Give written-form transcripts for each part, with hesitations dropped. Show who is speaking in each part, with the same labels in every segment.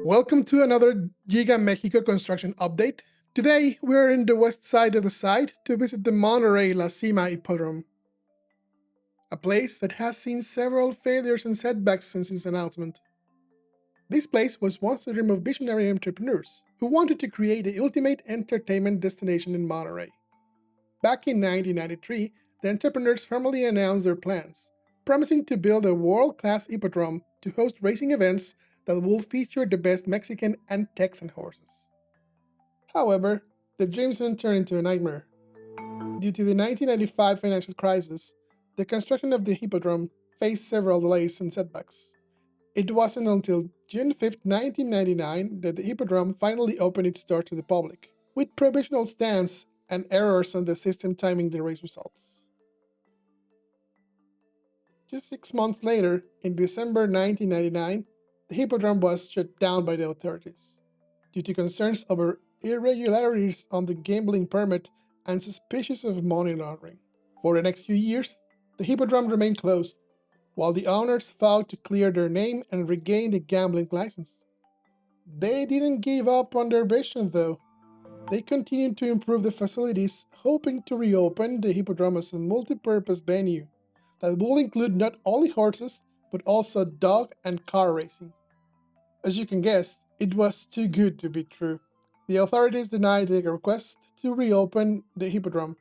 Speaker 1: Welcome to another Giga Mexico construction update. Today, we're in the west side of the site to visit the Monterrey La Cima Hippodrome, a place that has seen several failures and setbacks since its announcement. This place was once the dream of visionary entrepreneurs who wanted to create the ultimate entertainment destination in Monterrey. Back in 1993, the entrepreneurs formally announced their plans, promising to build a world-class hippodrome to host racing events that will feature the best Mexican and Texan horses. However, the dream soon turned into a nightmare. Due to the 1995 financial crisis, the construction of the hippodrome faced several delays and setbacks. It wasn't until June 5, 1999 that the hippodrome finally opened its doors to the public, with provisional stands and errors on the system timing the race results. Just 6 months later, in December 1999, the hippodrome was shut down by the authorities, due to concerns over irregularities on the gambling permit and suspicions of money laundering. For the next few years, the hippodrome remained closed, while the owners vowed to clear their name and regain the gambling license. They didn't give up on their vision though. They continued to improve the facilities, hoping to reopen the hippodrome as a multi-purpose venue that will include not only horses, but also dog and car racing. As you can guess, it was too good to be true. The authorities denied the request to reopen the hippodrome,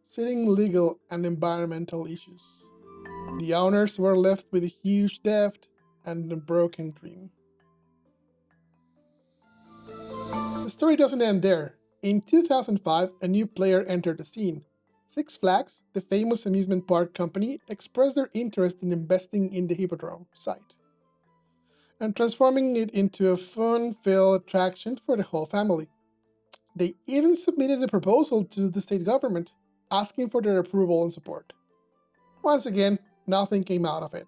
Speaker 1: citing legal and environmental issues. The owners were left with a huge debt and a broken dream. The story doesn't end there. In 2005, a new player entered the scene. Six Flags, the famous amusement park company, expressed their interest in investing in the hippodrome site and transforming it into a fun-filled attraction for the whole family. They even submitted a proposal to the state government, asking for their approval and support. Once again, nothing came out of it.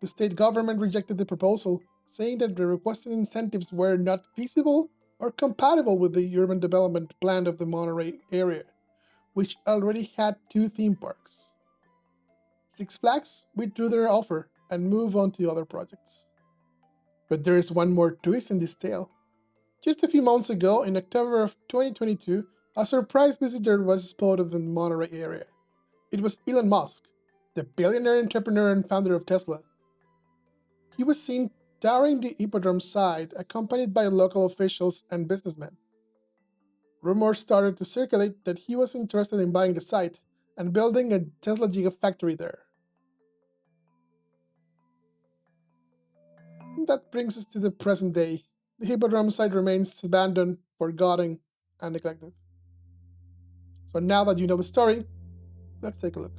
Speaker 1: The state government rejected the proposal, saying that the requested incentives were not feasible or compatible with the urban development plan of the Monterrey area, which already had 2 theme parks. Six Flags withdrew their offer and moved on to other projects. But there is one more twist in this tale. Just a few months ago, in October of 2022, a surprise visitor was spotted in the Monterrey area. It was Elon Musk, the billionaire entrepreneur and founder of Tesla. He was seen touring the hippodrome site, accompanied by local officials and businessmen. Rumors started to circulate that he was interested in buying the site and building a Tesla Gigafactory there. That brings us to the present day. The hippodrome site remains abandoned, forgotten, and neglected. So now that you know the story, let's take a look.